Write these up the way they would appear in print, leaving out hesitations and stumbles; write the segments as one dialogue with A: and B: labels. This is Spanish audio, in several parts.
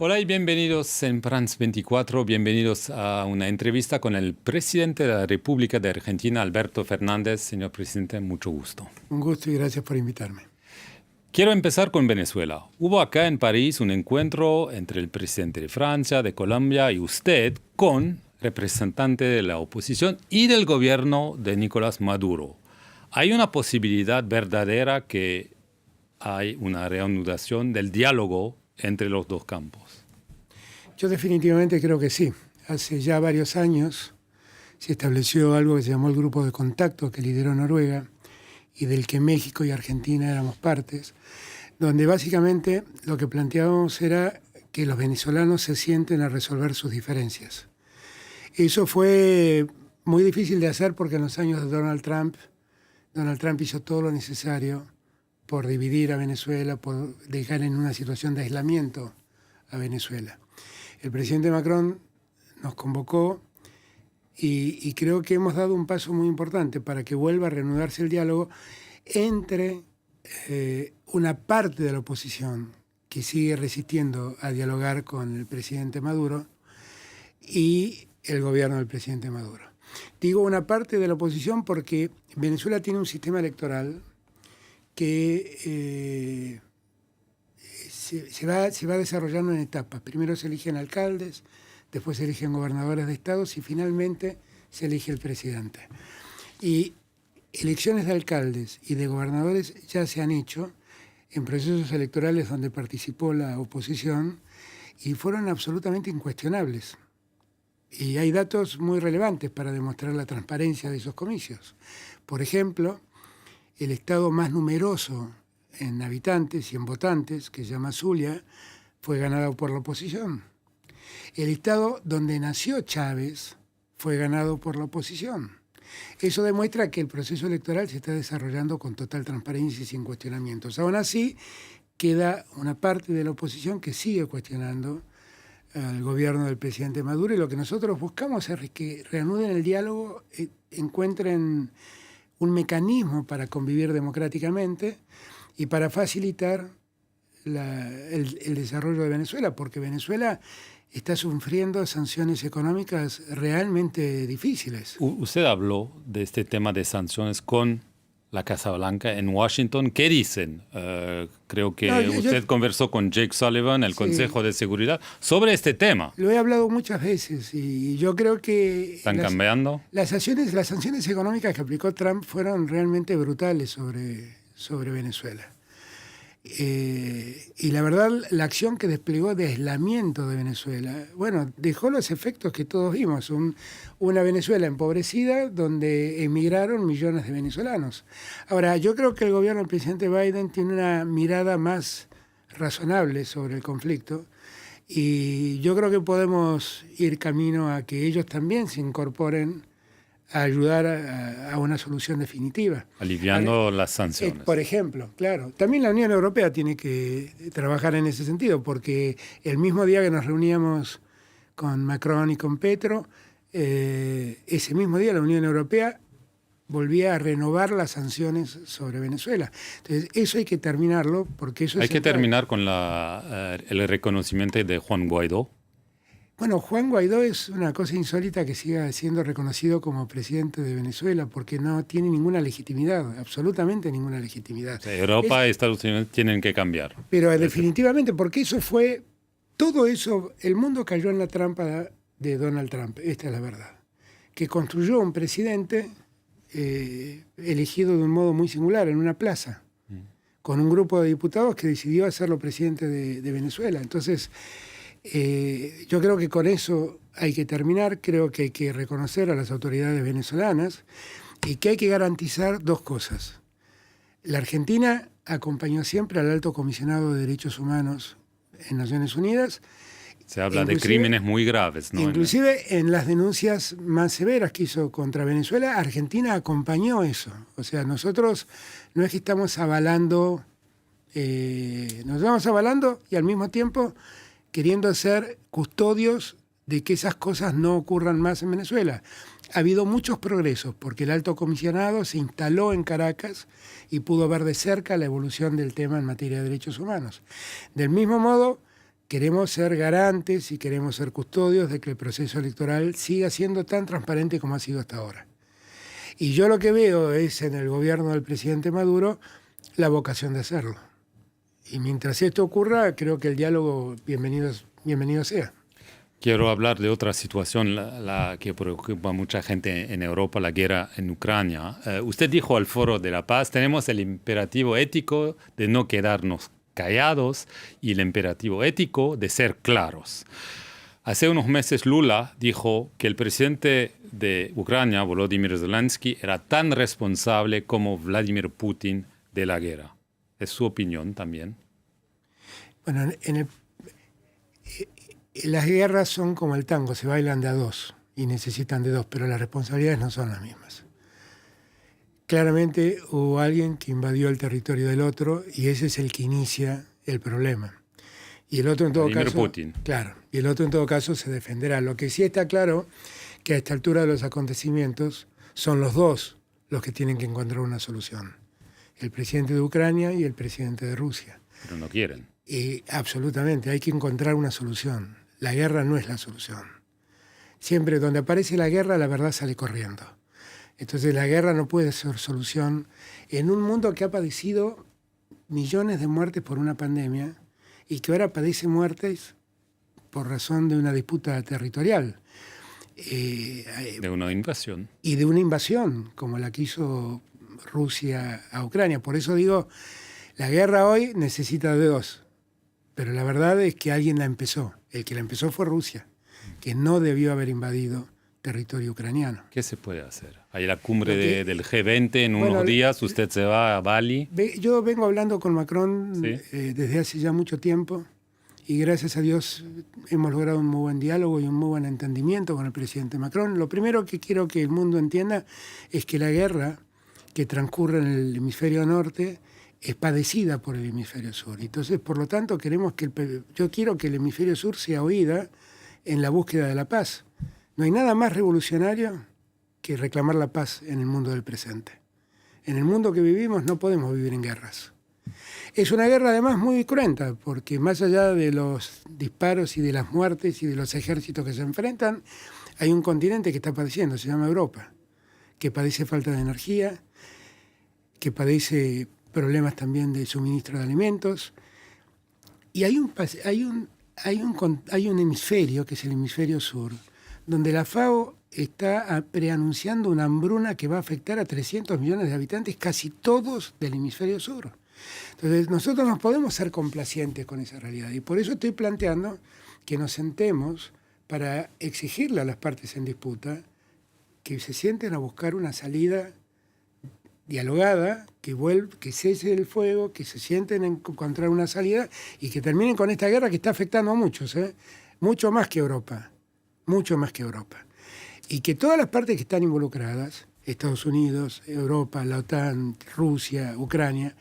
A: Hola y bienvenidos en France 24, bienvenidos a una entrevista con el presidente de la República de Argentina, Alberto Fernández. Señor presidente, mucho gusto.
B: Un gusto y gracias por invitarme.
A: Quiero empezar con Venezuela. Hubo acá en París un encuentro entre el presidente de Francia, de Colombia y usted con representantes de la oposición y del gobierno de Nicolás Maduro. ¿Hay una posibilidad verdadera que hay una reanudación del diálogo entre los dos campos?
B: Yo definitivamente creo que sí. Hace ya varios años se estableció algo que se llamó el Grupo de Contacto que lideró Noruega y del que México y Argentina éramos partes, donde básicamente lo que planteábamos era que los venezolanos se sienten a resolver sus diferencias. Eso fue muy difícil de hacer porque en los años de Donald Trump hizo todo lo necesario por dividir a Venezuela, por dejar en una situación de aislamiento a Venezuela. El presidente Macron nos convocó y creo que hemos dado un paso muy importante para que vuelva a reanudarse el diálogo entre una parte de la oposición que sigue resistiendo a dialogar con el presidente Maduro y el gobierno del presidente Maduro. Digo una parte de la oposición porque Venezuela tiene un sistema electoral que se va desarrollando en etapas. Primero se eligen alcaldes, después se eligen gobernadores de estados y finalmente se elige el presidente. Y elecciones de alcaldes y de gobernadores ya se han hecho en procesos electorales donde participó la oposición y fueron absolutamente incuestionables. Y hay datos muy relevantes para demostrar la transparencia de esos comicios. Por ejemplo, el estado más numeroso en habitantes y en votantes, que se llama Zulia, fue ganado por la oposición. El estado donde nació Chávez fue ganado por la oposición. Eso demuestra que el proceso electoral se está desarrollando con total transparencia y sin cuestionamientos. Aún así, queda una parte de la oposición que sigue cuestionando al gobierno del presidente Maduro y lo que nosotros buscamos es que reanuden el diálogo, encuentren un mecanismo para convivir democráticamente y para facilitar el desarrollo de Venezuela, porque Venezuela está sufriendo sanciones económicas realmente difíciles.
A: Usted habló de este tema de sanciones con la Casa Blanca en Washington. ¿Qué dicen? Creo que usted conversó con Jake Sullivan, el Consejo de Seguridad, sobre este tema.
B: Lo he hablado muchas veces y yo creo que...
A: ¿Están cambiando?
B: Las sanciones económicas que aplicó Trump fueron realmente brutales sobre Venezuela. Y la verdad, la acción que desplegó de aislamiento de Venezuela, bueno, dejó los efectos que todos vimos. Una Venezuela empobrecida donde emigraron millones de venezolanos. Ahora, yo creo que el gobierno del presidente Biden tiene una mirada más razonable sobre el conflicto y yo creo que podemos ir camino a que ellos también se incorporen a ayudar a una solución definitiva.
A: Aliviando las sanciones.
B: Por ejemplo, claro. También la Unión Europea tiene que trabajar en ese sentido, porque el mismo día que nos reuníamos con Macron y con Petro, ese mismo día la Unión Europea volvía a renovar las sanciones sobre Venezuela. Entonces, eso hay que terminarlo, porque eso
A: Hay que terminar con el reconocimiento de Juan Guaidó.
B: Bueno, Juan Guaidó es una cosa insólita que siga siendo reconocido como presidente de Venezuela porque no tiene ninguna legitimidad, absolutamente ninguna legitimidad.
A: O sea, Europa y Estados Unidos tienen que cambiar.
B: Pero definitivamente, porque todo eso, el mundo cayó en la trampa de Donald Trump, esta es la verdad, que construyó un presidente elegido de un modo muy singular, en una plaza, con un grupo de diputados que decidió hacerlo presidente de Venezuela. Entonces, yo creo que con eso hay que terminar, creo que hay que reconocer a las autoridades venezolanas y que hay que garantizar dos cosas. La Argentina acompañó siempre al Alto Comisionado de Derechos Humanos en Naciones Unidas.
A: Se habla de crímenes muy graves, ¿no?
B: Inclusive en las denuncias más severas que hizo contra Venezuela, Argentina acompañó eso. O sea, nosotros no es que estamos avalando, nos estamos avalando y al mismo tiempo queriendo ser custodios de que esas cosas no ocurran más en Venezuela. Ha habido muchos progresos porque el Alto Comisionado se instaló en Caracas y pudo ver de cerca la evolución del tema en materia de derechos humanos. Del mismo modo, queremos ser garantes y queremos ser custodios de que el proceso electoral siga siendo tan transparente como ha sido hasta ahora. Y yo lo que veo es en el gobierno del presidente Maduro la vocación de hacerlo. Y mientras esto ocurra, creo que el diálogo bienvenido sea.
A: Quiero hablar de otra situación, la que preocupa a mucha gente en Europa, la guerra en Ucrania. Usted dijo al Foro de la Paz, tenemos el imperativo ético de no quedarnos callados y el imperativo ético de ser claros. Hace unos meses Lula dijo que el presidente de Ucrania, Volodymyr Zelensky, era tan responsable como Vladimir Putin de la guerra. ¿Es su opinión también?
B: Bueno, las guerras son como el tango, se bailan de a dos y necesitan de dos, pero las responsabilidades no son las mismas. Claramente hubo alguien que invadió el territorio del otro y ese es el que inicia el problema. Y el otro en todo
A: Vladimir
B: caso,
A: Putin.
B: claro, y el otro en todo caso se defenderá. Lo que sí está claro que a esta altura de los acontecimientos son los dos los que tienen que encontrar una solución. El presidente de Ucrania y el presidente de Rusia.
A: Pero no quieren.
B: Y absolutamente, hay que encontrar una solución. La guerra no es la solución. Siempre donde aparece la guerra, la verdad sale corriendo. Entonces la guerra no puede ser solución en un mundo que ha padecido millones de muertes por una pandemia y que ahora padece muertes por razón de una disputa territorial.
A: De una invasión.
B: Y de una invasión, como la que hizo Rusia a Ucrania. Por eso digo, la guerra hoy necesita de dos. Pero la verdad es que alguien la empezó. El que la empezó fue Rusia, que no debió haber invadido territorio ucraniano.
A: ¿Qué se puede hacer? Hay la cumbre del G20 en unos días, usted se va a Bali.
B: Yo vengo hablando con Macron
A: ¿Sí?
B: Desde hace ya mucho tiempo y gracias a Dios hemos logrado un muy buen diálogo y un muy buen entendimiento con el presidente Macron. Lo primero que quiero que el mundo entienda es que la guerra que transcurre en el hemisferio norte es padecida por el hemisferio sur. Entonces, por lo tanto, yo quiero que el hemisferio sur sea oída en la búsqueda de la paz. No hay nada más revolucionario que reclamar la paz en el mundo del presente. En el mundo que vivimos no podemos vivir en guerras. Es una guerra además muy cruenta, porque más allá de los disparos y de las muertes y de los ejércitos que se enfrentan, hay un continente que está padeciendo, se llama Europa, que padece falta de energía, que padece problemas también de suministro de alimentos. Y hay un hemisferio, que es el hemisferio sur, donde la FAO está preanunciando una hambruna que va a afectar a 300 millones de habitantes, casi todos del hemisferio sur. Entonces, nosotros no podemos ser complacientes con esa realidad. Y por eso estoy planteando que nos sentemos para exigirle a las partes en disputa que se sienten a buscar una salida dialogada, que cese el fuego, que se sienten a encontrar una salida y que terminen con esta guerra que está afectando a muchos, mucho más que Europa, mucho más que Europa. Y que todas las partes que están involucradas, Estados Unidos, Europa, la OTAN, Rusia, Ucrania,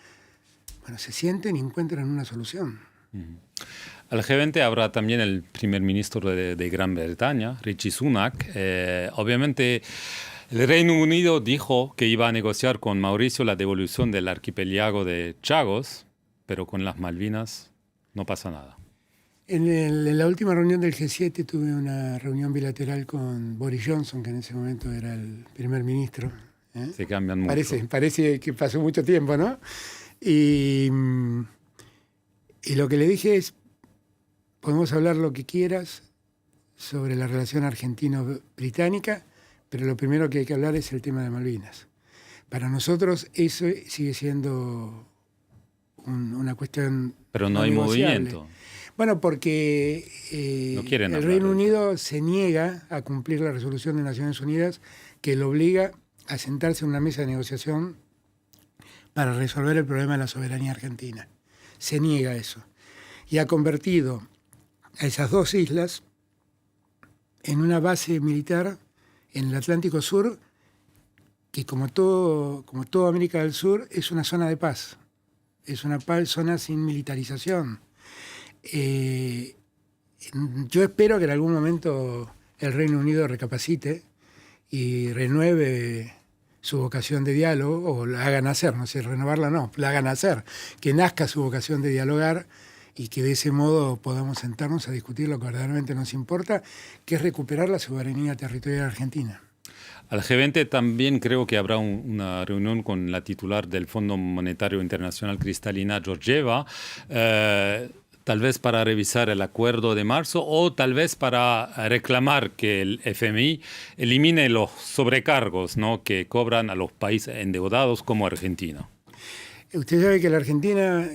B: bueno, se sienten y encuentran una solución.
A: Al G20 habrá también el primer ministro de Gran Bretaña, Rishi Sunak. Obviamente, el Reino Unido dijo que iba a negociar con Mauricio la devolución del archipiélago de Chagos, pero con las Malvinas no pasa nada.
B: En la última reunión del G7 tuve una reunión bilateral con Boris Johnson, que en ese momento era el primer ministro.
A: Se cambian mucho.
B: Parece que pasó mucho tiempo, ¿no? Y lo que le dije es, podemos hablar lo que quieras sobre la relación argentino-británica, pero lo primero que hay que hablar es el tema de Malvinas. Para nosotros eso sigue siendo una cuestión
A: pero no hay movimiento.
B: Bueno, porque
A: no
B: el Reino Unido se niega a cumplir la resolución de Naciones Unidas que lo obliga a sentarse en una mesa de negociación para resolver el problema de la soberanía argentina. Se niega a eso. Y ha convertido a esas dos islas en una base militar en el Atlántico Sur, que como toda América del Sur es una zona de paz. Es una zona sin militarización. Yo espero que en algún momento el Reino Unido recapacite y renueve su vocación de diálogo, o la haga nacer, no sé, renovarla no, la haga nacer, que nazca su vocación de dialogar y que de ese modo podamos sentarnos a discutir lo que verdaderamente nos importa, que es recuperar la soberanía territorial argentina.
A: Al G20 también creo que habrá una reunión con la titular del Fondo Monetario Internacional, Kristalina Georgieva, tal vez para revisar el acuerdo de marzo o tal vez para reclamar que el FMI elimine los sobrecargos, ¿no?, que cobran a los países endeudados como Argentina.
B: Usted sabe que la Argentina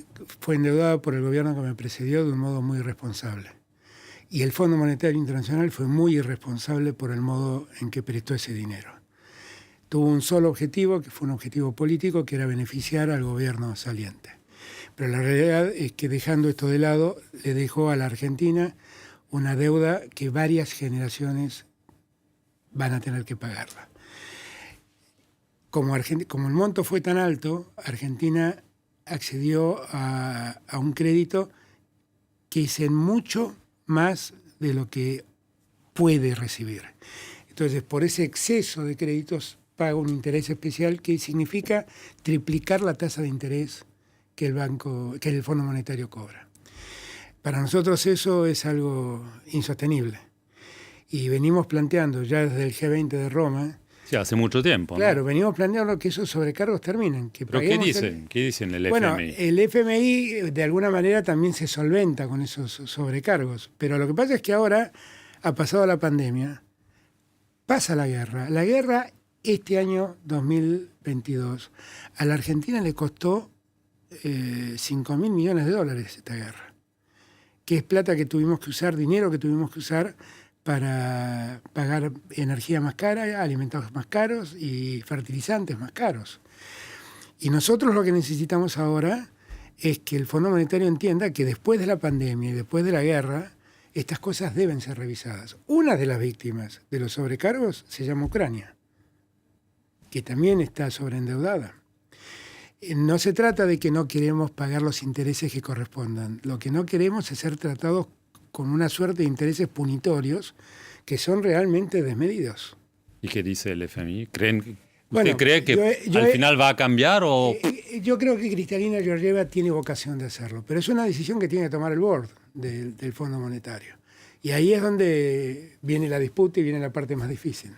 B: fue endeudada por el gobierno que me precedió de un modo muy irresponsable. Y el Fondo Monetario Internacional fue muy irresponsable por el modo en que prestó ese dinero. Tuvo un solo objetivo, que fue un objetivo político, que era beneficiar al gobierno saliente. Pero la realidad es que, dejando esto de lado, le dejó a la Argentina una deuda que varias generaciones van a tener que pagarla. Como el monto fue tan alto, Argentina accedió a un crédito que es en mucho más de lo que puede recibir. Entonces, por ese exceso de créditos, paga un interés especial que significa triplicar la tasa de interés que el Fondo Monetario cobra. Para nosotros eso es algo insostenible. Y venimos planteando ya desde el G20 de Roma.
A: Sí, hace mucho tiempo, ¿no?
B: Claro, venimos planteando que esos sobrecargos terminen.
A: ¿Pero qué dicen? ¿Qué dicen el FMI?
B: Bueno, el FMI de alguna manera también se solventa con esos sobrecargos. Pero lo que pasa es que ahora ha pasado la pandemia, pasa la guerra. La guerra este año 2022 a la Argentina le costó 5.000 millones de dólares esta guerra, que es plata que tuvimos que usar, dinero que tuvimos que usar para pagar energía más cara, alimentos más caros y fertilizantes más caros. Y nosotros lo que necesitamos ahora es que el Fondo Monetario entienda que después de la pandemia y después de la guerra, estas cosas deben ser revisadas. Una de las víctimas de los sobrecargos se llama Ucrania, que también está sobreendeudada. No se trata de que no queremos pagar los intereses que correspondan. Lo que no queremos es ser tratados con una suerte de intereses punitorios que son realmente desmedidos.
A: ¿Y qué dice el FMI? ¿Usted cree que al final va a cambiar o...?
B: Yo creo que Kristalina Georgieva tiene vocación de hacerlo, pero es una decisión que tiene que tomar el board del Fondo Monetario. Y ahí es donde viene la disputa y viene la parte más difícil.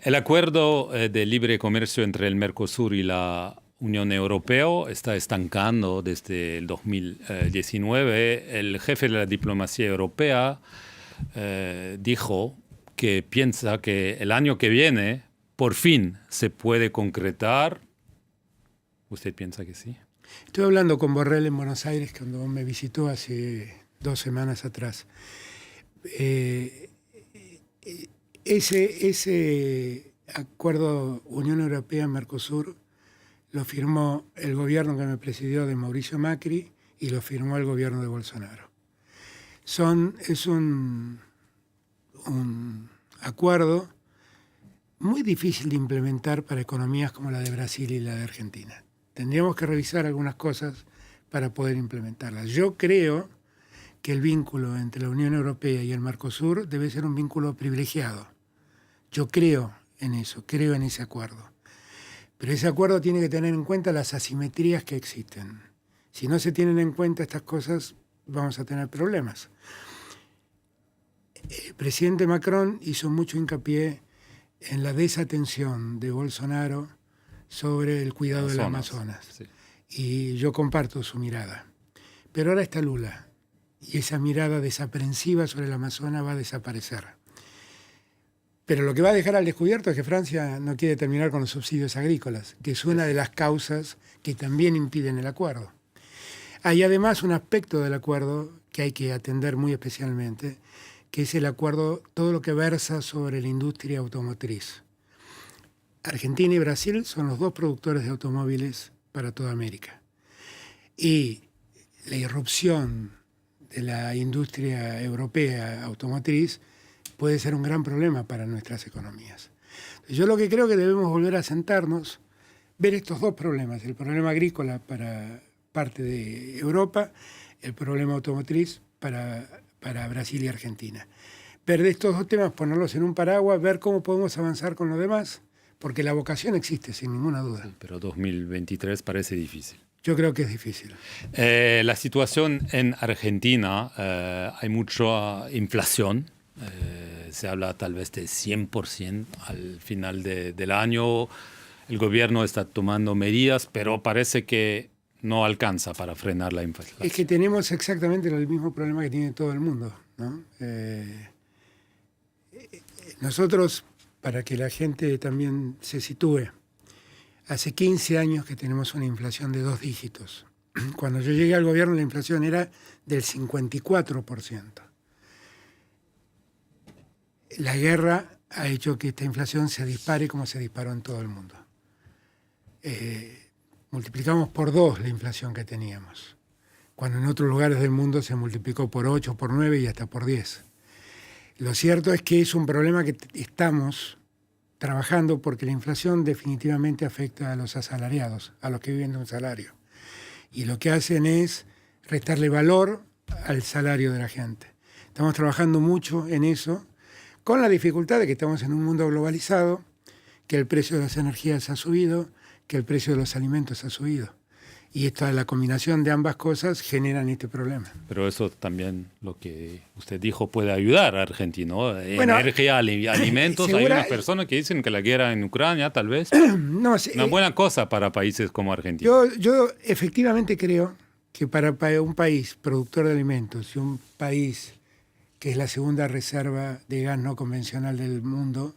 A: El acuerdo de libre comercio entre el Mercosur y la Unión Europea está estancando desde el 2019. El jefe de la diplomacia europea dijo que piensa que el año que viene por fin se puede concretar. ¿Usted piensa que sí?
B: Estuve hablando con Borrell en Buenos Aires cuando me visitó hace 2 semanas atrás. Ese acuerdo Unión Europea-Mercosur lo firmó el gobierno que me presidió de Mauricio Macri y lo firmó el gobierno de Bolsonaro. Es un acuerdo muy difícil de implementar para economías como la de Brasil y la de Argentina. Tendríamos que revisar algunas cosas para poder implementarlas. Yo creo que el vínculo entre la Unión Europea y el Mercosur debe ser un vínculo privilegiado. Yo creo en eso, creo en ese acuerdo. Pero ese acuerdo tiene que tener en cuenta las asimetrías que existen. Si no se tienen en cuenta estas cosas, vamos a tener problemas. El presidente Macron hizo mucho hincapié en la desatención de Bolsonaro sobre el cuidado del Amazonas. Sí. Y yo comparto su mirada. Pero ahora está Lula, y esa mirada desaprensiva sobre el Amazonas va a desaparecer. Pero lo que va a dejar al descubierto es que Francia no quiere terminar con los subsidios agrícolas, que es una de las causas que también impiden el acuerdo. Hay además un aspecto del acuerdo que hay que atender muy especialmente, que es el acuerdo, todo lo que versa sobre la industria automotriz. Argentina y Brasil son los 2 productores de automóviles para toda América. Y la irrupción de la industria europea automotriz puede ser un gran problema para nuestras economías. Yo lo que creo que debemos volver a sentarnos, ver estos 2 problemas, el problema agrícola para parte de Europa, el problema automotriz para Brasil y Argentina. Ver de estos 2 temas, ponerlos en un paraguas, ver cómo podemos avanzar con lo demás, porque la vocación existe, sin ninguna duda.
A: Sí, pero 2023 parece difícil.
B: Yo creo que es difícil.
A: La situación en Argentina, hay mucha inflación. Se habla tal vez de 100% al final del año. El gobierno está tomando medidas, pero parece que no alcanza para frenar la inflación.
B: Es que tenemos exactamente el mismo problema que tiene todo el mundo, ¿no? Nosotros, para que la gente también se sitúe, hace 15 años que tenemos una inflación de 2 dígitos. Cuando yo llegué al gobierno la inflación era del 54%. La guerra ha hecho que esta inflación se dispare como se disparó en todo el mundo. Multiplicamos por 2 la inflación que teníamos, cuando en otros lugares del mundo se multiplicó por 8, por 9 y hasta por 10. Lo cierto es que es un problema que estamos trabajando porque la inflación definitivamente afecta a los asalariados, a los que viven de un salario. Y lo que hacen es restarle valor al salario de la gente. Estamos trabajando mucho en eso, con la dificultad de que estamos en un mundo globalizado, que el precio de las energías ha subido, que el precio de los alimentos ha subido. Y la combinación de ambas cosas generan este problema.
A: Pero eso también, lo que usted dijo, puede ayudar a Argentina, ¿no?
B: Bueno,
A: energía, alimentos. Hay unas personas que dicen que la guerra en Ucrania tal vez
B: no,
A: una buena cosa para países como Argentina.
B: Yo efectivamente creo que para un país productor de alimentos y un país que es la segunda reserva de gas no convencional del mundo,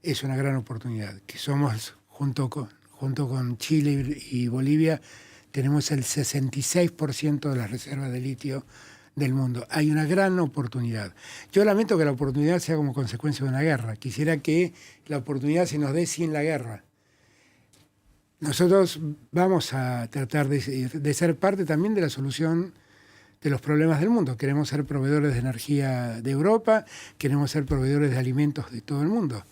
B: es una gran oportunidad. Que somos, junto con Chile y Bolivia, tenemos el 66% de las reservas de litio del mundo. Hay una gran oportunidad. Yo lamento que la oportunidad sea como consecuencia de una guerra. Quisiera que la oportunidad se nos dé sin la guerra. Nosotros vamos a tratar de ser parte también de la solución de los problemas del mundo. Queremos ser proveedores de energía de Europa, queremos ser proveedores de alimentos de todo el mundo.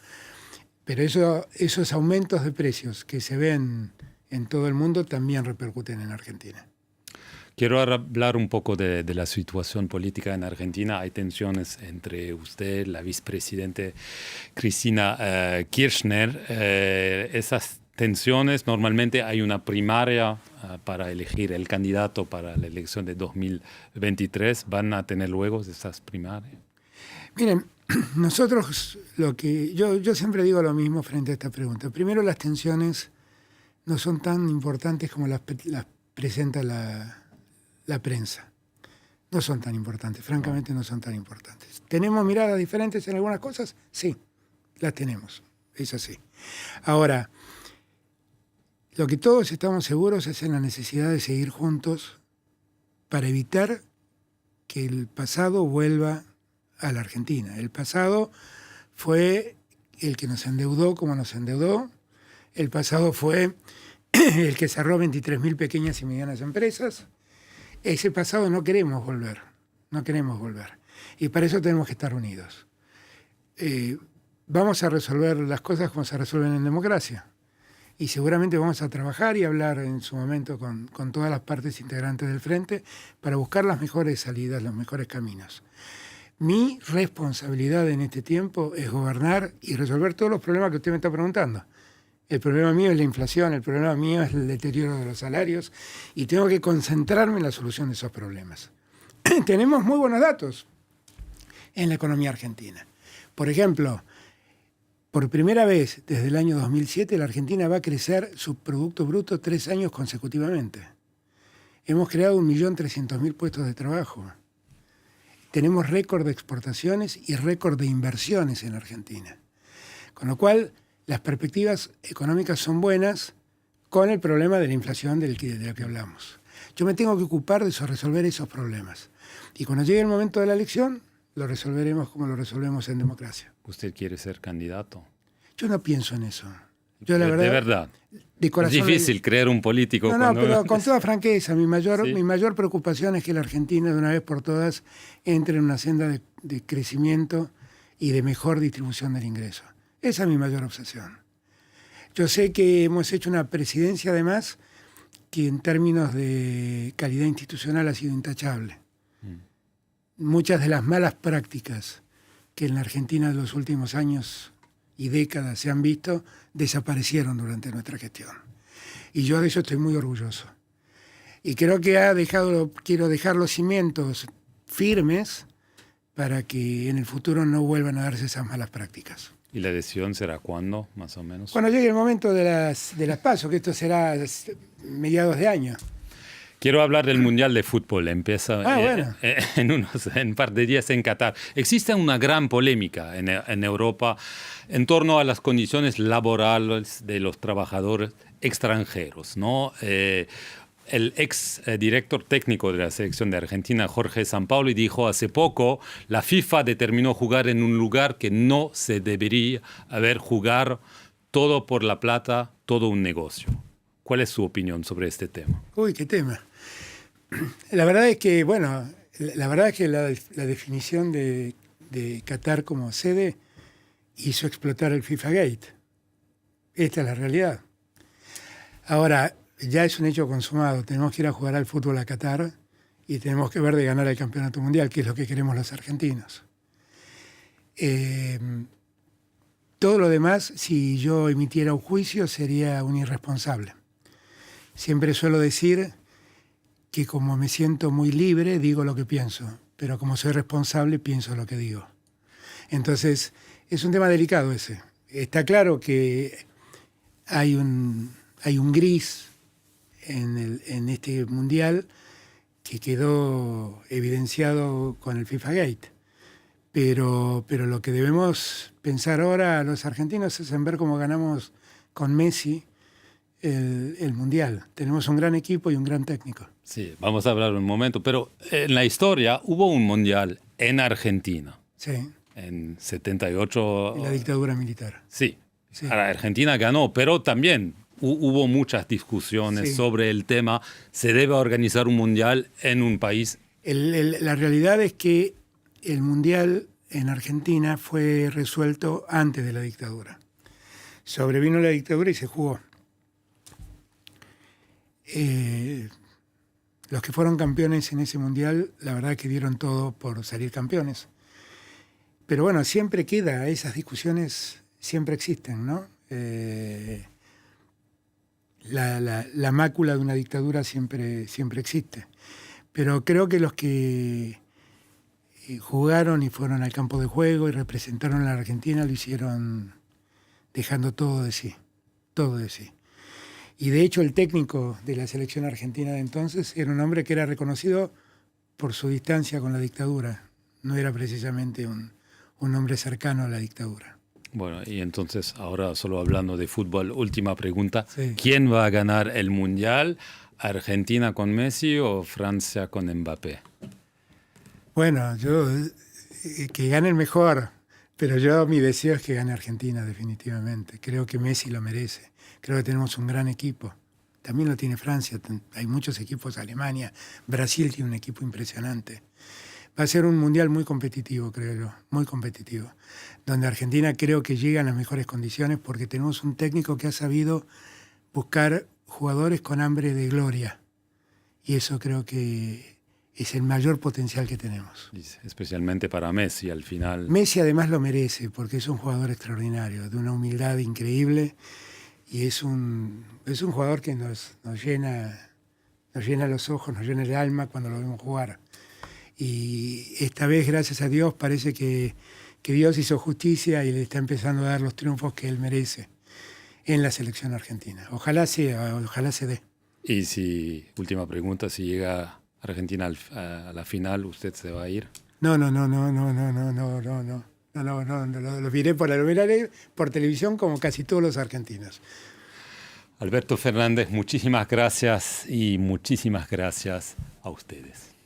B: Pero esos aumentos de precios que se ven en todo el mundo también repercuten en Argentina.
A: Quiero hablar un poco de la situación política en Argentina. Hay tensiones entre usted, la vicepresidente Cristina Kirchner. Esas tensiones, normalmente hay una primaria para elegir el candidato para la elección de 2023. ¿Van a tener luego esas primarias?
B: Miren, nosotros yo siempre digo lo mismo frente a esta pregunta. Primero, las tensiones no son tan importantes como las presenta la prensa. No son tan importantes, francamente no son tan importantes. ¿Tenemos miradas diferentes en algunas cosas? Sí, las tenemos, es así. Ahora, lo que todos estamos seguros es en la necesidad de seguir juntos para evitar que el pasado vuelva a la Argentina. El pasado fue el que nos endeudó como nos endeudó. El pasado fue el que cerró 23.000 pequeñas y medianas empresas. Ese pasado no queremos volver. No queremos volver. Y para eso tenemos que estar unidos. Vamos a resolver las cosas como se resuelven en democracia. Y seguramente vamos a trabajar y hablar en su momento con todas las partes integrantes del Frente para buscar las mejores salidas, los mejores caminos. Mi responsabilidad en este tiempo es gobernar y resolver todos los problemas que usted me está preguntando. El problema mío es la inflación, el problema mío es el deterioro de los salarios y tengo que concentrarme en la solución de esos problemas. Tenemos muy buenos datos en la economía argentina. Por ejemplo, por primera vez desde el año 2007 la Argentina va a crecer su Producto Bruto 3 años consecutivamente. Hemos creado 1.300.000 puestos de trabajo. Tenemos récord de exportaciones y récord de inversiones en Argentina. Con lo cual, las perspectivas económicas son buenas con el problema de la inflación de la que hablamos. Yo me tengo que ocupar de resolver esos problemas. Y cuando llegue el momento de la elección, lo resolveremos como lo resolvemos en democracia.
A: ¿Usted quiere ser candidato?
B: Yo no pienso en eso. Yo,
A: de verdad.
B: De corazón,
A: es difícil creer un político.
B: No, pero con toda franqueza, mi mayor preocupación es que la Argentina de una vez por todas entre en una senda de crecimiento y de mejor distribución del ingreso. Esa es mi mayor obsesión. Yo sé que hemos hecho una presidencia, además, que en términos de calidad institucional ha sido intachable. Muchas de las malas prácticas que en la Argentina de los últimos años y décadas se han visto, desaparecieron durante nuestra gestión. Y yo de eso estoy muy orgulloso. Y creo que quiero dejar los cimientos firmes para que en el futuro no vuelvan a darse esas malas prácticas.
A: ¿Y la decisión será cuándo, más o menos?
B: Cuando llegue el momento de las PASO, que esto será mediados de año.
A: Quiero hablar del Mundial de Fútbol. Empieza
B: bueno.
A: en un par de días en Qatar. Existe una gran polémica en Europa en torno a las condiciones laborales de los trabajadores extranjeros, ¿no? El ex director técnico de la selección de Argentina, Jorge Sampaoli, dijo hace poco: la FIFA determinó jugar en un lugar que no se debería haber jugar, todo por la plata, todo un negocio. ¿Cuál es su opinión sobre este tema?
B: Uy, qué tema. La verdad es que, bueno, la definición de Qatar como sede hizo explotar el FIFA Gate. Esta es la realidad. Ahora, ya es un hecho consumado. Tenemos que ir a jugar al fútbol a Qatar y tenemos que ver de ganar el campeonato mundial, que es lo que queremos los argentinos. Todo lo demás, si yo emitiera un juicio, sería un irresponsable. Siempre suelo decir que como me siento muy libre, digo lo que pienso, pero como soy responsable, pienso lo que digo. Entonces, es un tema delicado ese. Está claro que hay un gris en este mundial que quedó evidenciado con el FIFA Gate. Pero lo que debemos pensar ahora los argentinos es en ver cómo ganamos con Messi el Mundial. Tenemos un gran equipo y un gran técnico.
A: Sí, vamos a hablar un momento, pero en la historia hubo un Mundial en Argentina.
B: Sí.
A: En 78.
B: En la dictadura militar.
A: Sí. La Argentina ganó, pero también hubo muchas discusiones sobre el tema. ¿Se debe organizar un Mundial en un país?
B: La realidad es que el Mundial en Argentina fue resuelto antes de la dictadura. Sobrevino la dictadura y se jugó. Los que fueron campeones en ese mundial, la verdad es que dieron todo por salir campeones. Pero bueno, siempre queda, esas discusiones siempre existen, ¿no? La mácula de una dictadura siempre existe. Pero creo que los que jugaron y fueron al campo de juego y representaron a la Argentina lo hicieron dejando todo de sí, todo de sí. Y de hecho el técnico de la selección argentina de entonces era un hombre que era reconocido por su distancia con la dictadura. No era precisamente un hombre cercano a la dictadura.
A: Bueno, y entonces ahora solo hablando de fútbol, última pregunta.
B: Sí.
A: ¿Quién va a ganar el Mundial? ¿Argentina con Messi o Francia con Mbappé?
B: Bueno, que gane el mejor, pero mi deseo es que gane Argentina definitivamente. Creo que Messi lo merece. Creo que tenemos un gran equipo. También lo tiene Francia, hay muchos equipos, Alemania, Brasil tiene un equipo impresionante. Va a ser un mundial muy competitivo, creo yo, muy competitivo, donde Argentina creo que llega en las mejores condiciones porque tenemos un técnico que ha sabido buscar jugadores con hambre de gloria. Y eso creo que es el mayor potencial que tenemos.
A: Especialmente para Messi al final.
B: Messi además lo merece porque es un jugador extraordinario, de una humildad increíble. Y es un jugador que nos llena los ojos, nos llena el alma cuando lo vemos jugar. Y esta vez, gracias a Dios, parece que Dios hizo justicia y le está empezando a dar los triunfos que él merece en la selección argentina. Ojalá se dé.
A: Y última pregunta, si llega Argentina a la final, ¿usted se va a ir?
B: No. Lo miraré por televisión como casi todos los argentinos.
A: Alberto Fernández, muchísimas gracias y muchísimas gracias a ustedes.